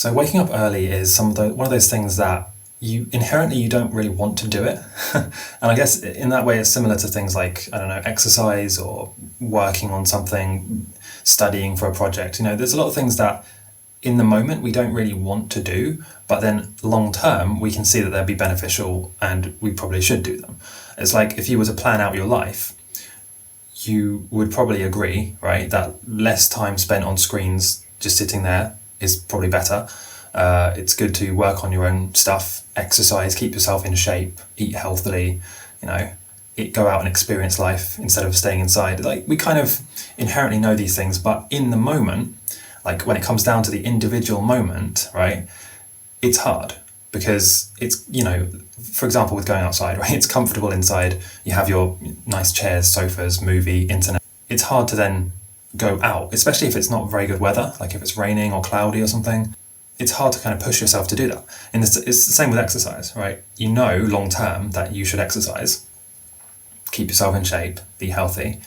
So waking up early is one of those things that you don't really want to do it. And I guess in that way it's similar to things like, I don't know, exercise or working on something, studying for a project. There's a lot of things that in the moment we don't really want to do, but then long term we can see that they'll be beneficial and we probably should do them. It's like if you were to plan out your life, you would probably agree, right, that less time spent on screens just sitting there is probably better. It's good to work on your own stuff, exercise, keep yourself in shape, eat healthily, go out and experience life instead of staying inside. Like, we kind of inherently know these things, but in the moment, like when it comes down to the individual moment, right, it's hard because it's, for example, with going outside, right, it's comfortable inside. You have your nice chairs, sofas, movie, internet. It's hard to then go out, especially if it's not very good weather, like if it's raining or cloudy or something. It's hard to kind of push yourself to do that. And it's the same with exercise, right? Long term that you should exercise, keep yourself in shape, be healthy.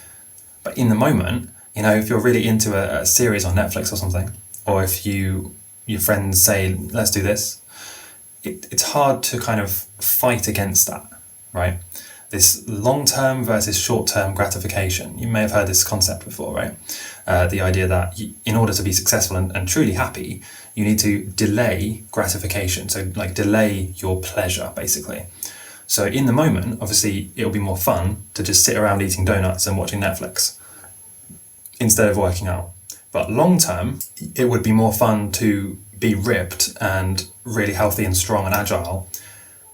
But in the moment, if you're really into a series on Netflix or something, or if your friends say, let's do this, it's hard to kind of fight against that, right? This long-term versus short-term gratification. You may have heard this concept before, right? The idea that in order to be successful and truly happy, you need to delay gratification. So like delay your pleasure, basically. So in the moment, obviously, it'll be more fun to just sit around eating donuts and watching Netflix instead of working out. But long-term, it would be more fun to be ripped and really healthy and strong and agile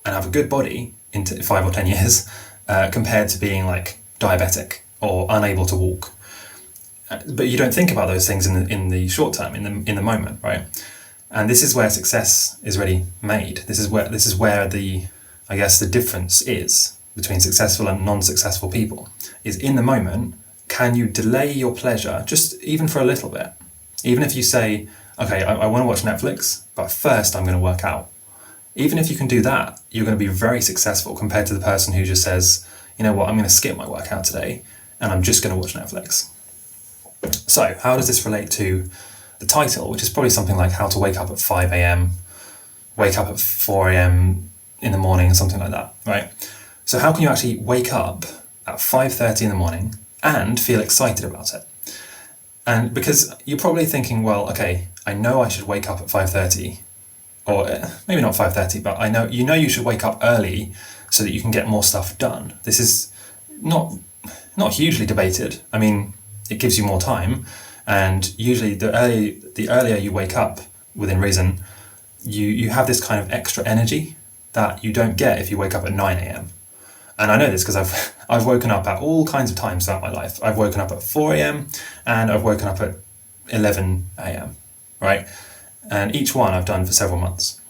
and have a good body in 5 or 10 years compared to being like diabetic or unable to walk. But you don't think about those things in the short term, in the moment, right? And this is where success is really made. This is where the difference is between successful and non-successful people. Is in the moment, can you delay your pleasure just even for a little bit? Even if you say, okay, I want to watch Netflix, but first I'm going to work out. Even if you can do that, you're going to be very successful compared to the person who just says, you know what, I'm going to skip my workout today and I'm just going to watch Netflix. So how does this relate to the title, which is probably something like how to wake up at 5 a.m., wake up at 4 a.m. in the morning, something like that, right? So how can you actually wake up at 5:30 in the morning and feel excited about it? And because you're probably thinking, well, okay, I know I should wake up at 5:30, or maybe not 5:30, but you should wake up early so that you can get more stuff done. This is not hugely debated. I mean, it gives you more time, and usually the earlier you wake up, within reason, you have this kind of extra energy that you don't get if you wake up at 9 a.m. And I know this because I've woken up at all kinds of times throughout my life. I've woken up at 4 a.m. and I've woken up at 11 a.m., right? And each one I've done for several months.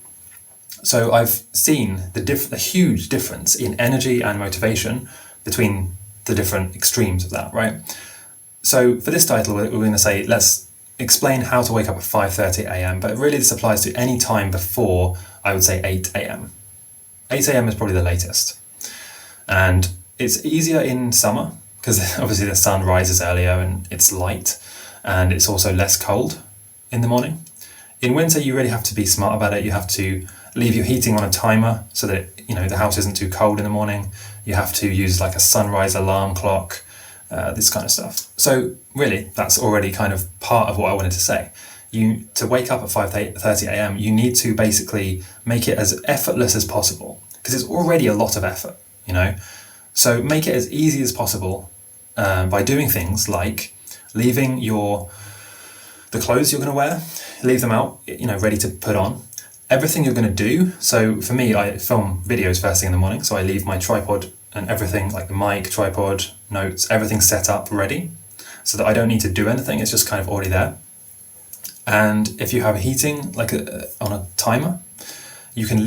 So I've seen the huge difference in energy and motivation between the different extremes of that, right? So for this title, we're going to say, let's explain how to wake up at 5:30 a.m. But really this applies to any time before, I would say, 8 a.m. 8 a.m. is probably the latest. And it's easier in summer because obviously the sun rises earlier and it's light, and it's also less cold in the morning. In winter, you really have to be smart about it. You have to leave your heating on a timer so that the house isn't too cold in the morning. You have to use like a sunrise alarm clock, this kind of stuff. So really, that's already kind of part of what I wanted to say. To wake up at 5:30 a.m., you need to basically make it as effortless as possible because it's already a lot of effort, So make it as easy as possible by doing things like leaving the clothes you're going to wear, leave them out, ready to put on. Everything you're going to do. So for me, I film videos first thing in the morning. So I leave my tripod and everything, like the mic, tripod, notes, everything set up ready so that I don't need to do anything. It's just kind of already there. And if you have heating on a timer, you can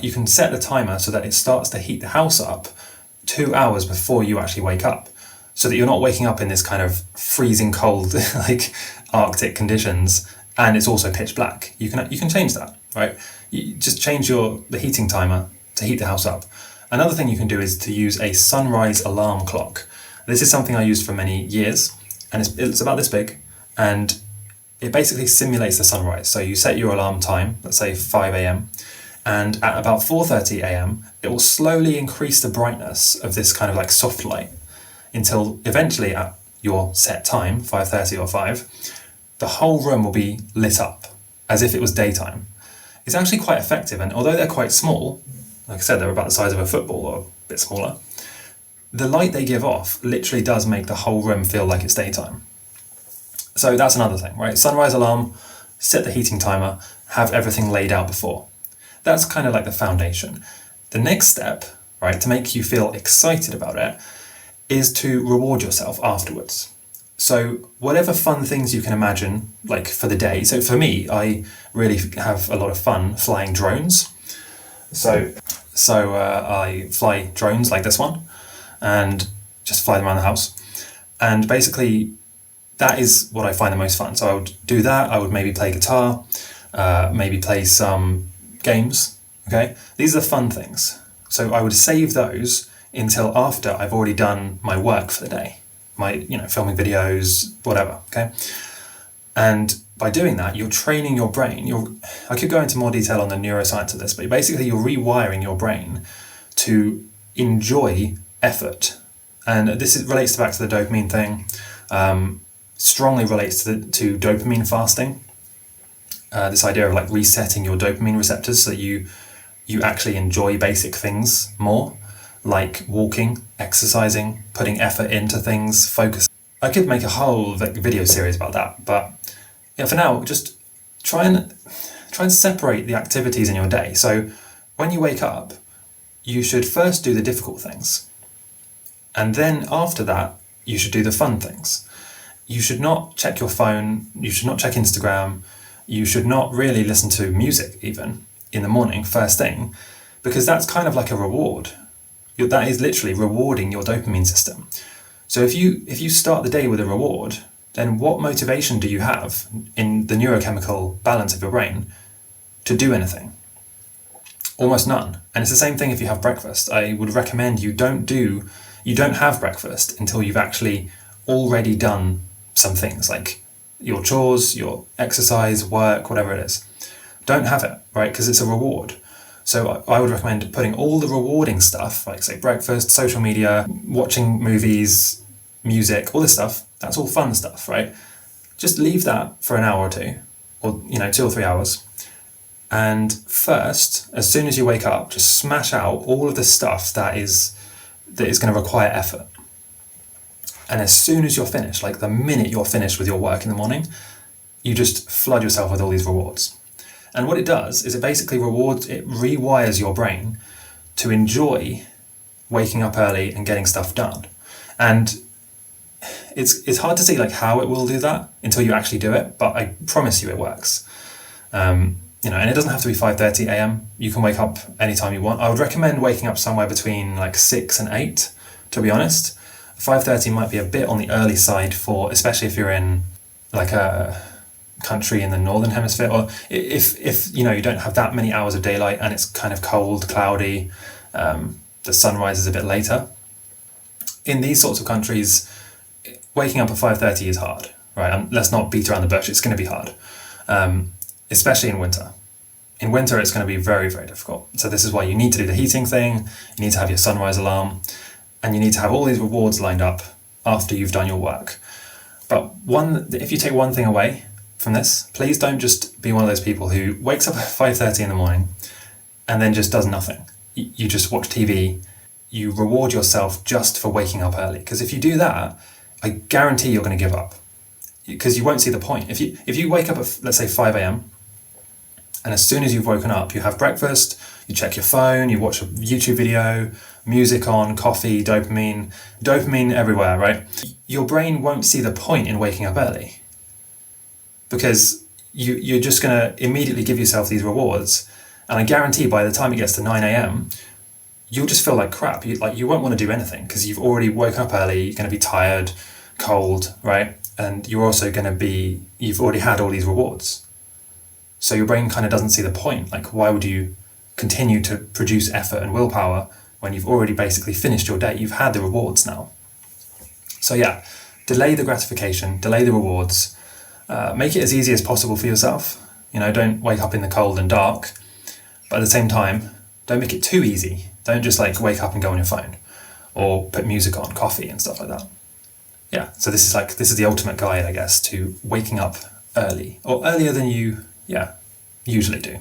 you can set the timer so that it starts to heat the house up 2 hours before you actually wake up, so that you're not waking up in this kind of freezing cold, like Arctic conditions, and it's also pitch black. You can change that, right? You just change the heating timer to heat the house up. Another thing you can do is to use a sunrise alarm clock. This is something I used for many years, and it's about this big, and it basically simulates the sunrise. So you set your alarm time, let's say 5 a.m., and at about 4:30 a.m., it will slowly increase the brightness of this kind of like soft light until eventually at your set time, 5:30 or 5, the whole room will be lit up as if it was daytime. It's actually quite effective, and although they're quite small, like I said, they're about the size of a football or a bit smaller, the light they give off literally does make the whole room feel like it's daytime. So that's another thing, right? Sunrise alarm, set the heating timer, have everything laid out before. That's kind of like the foundation. The next step, right, to make you feel excited about it, is to reward yourself afterwards. So whatever fun things you can imagine, like for the day. So for me, I really have a lot of fun flying drones. So I fly drones like this one and just fly them around the house. And basically, that is what I find the most fun. So I would do that. I would maybe play guitar, maybe play some games. Okay, these are the fun things. So I would save those until after I've already done my work for the day, my filming videos, whatever. Okay, and by doing that, you're training your brain. I could go into more detail on the neuroscience of this, but basically you're rewiring your brain to enjoy effort, and this relates back to the dopamine thing. Strongly relates to dopamine fasting. This idea of like resetting your dopamine receptors so that you actually enjoy basic things more, like walking, exercising, putting effort into things, focus. I could make a whole video series about that, but for now, just try and separate the activities in your day. So when you wake up, you should first do the difficult things, and then after that, you should do the fun things. You should not check your phone. You should not check Instagram. You should not really listen to music even in the morning, first thing, because that's kind of like a reward. That is literally rewarding your dopamine system. So if you start the day with a reward, then what motivation do you have in the neurochemical balance of your brain to do anything? Almost none. And it's the same thing if you have breakfast. I would recommend you don't have breakfast until you've actually already done some things like your chores, your exercise, work, whatever it is. Don't have it, right? Because it's a reward. So I would recommend putting all the rewarding stuff, like say breakfast, social media, watching movies, music, all this stuff, that's all fun stuff, right? Just leave that for an hour or two, or 2 or 3 hours. And first, as soon as you wake up, just smash out all of the stuff that is going to require effort. And as soon as you're finished, like the minute you're finished with your work in the morning, you just flood yourself with all these rewards. And what it does is it basically rewires your brain to enjoy waking up early and getting stuff done. And it's hard to see like how it will do that until you actually do it, but I promise you it works. And it doesn't have to be 5:30 a.m. You can wake up anytime you want. I would recommend waking up somewhere between like 6 and 8, to be honest. 5:30 might be a bit on the early side especially if you're in like a country in the northern hemisphere, or if you don't have that many hours of daylight and it's kind of cold, cloudy, the sunrise is a bit later. In these sorts of countries, waking up at 5:30 is hard, right? Let's not beat around the bush. It's going to be hard, especially in winter. In winter, it's going to be very, very difficult. So this is why you need to do the heating thing. You need to have your sunrise alarm, and you need to have all these rewards lined up after you've done your work. But if you take one thing away from this, please don't just be one of those people who wakes up at 5:30 in the morning and then just does nothing. You just watch TV. You reward yourself just for waking up early. Because if you do that, I guarantee you're going to give up. Because you won't see the point. If you wake up at, let's say, 5 a.m, and as soon as you've woken up, you have breakfast, you check your phone, you watch a YouTube video, music on, coffee, dopamine everywhere, right? Your brain won't see the point in waking up early. Because you're just going to immediately give yourself these rewards. And I guarantee by the time it gets to 9 a.m, you'll just feel like crap. You won't want to do anything because you've already woken up early, you're going to be tired, cold, right? And you're also you've already had all these rewards. So your brain kind of doesn't see the point. Like, why would you continue to produce effort and willpower when you've already basically finished your day? You've had the rewards now. So yeah, delay the gratification, delay the rewards. Make it as easy as possible for yourself. Don't wake up in the cold and dark, but at the same time, don't make it too easy. Don't just like wake up and go on your phone, or put music on, coffee and stuff like that. Yeah, so this is the ultimate guide, I guess, to waking up early, or earlier than you, yeah, usually do.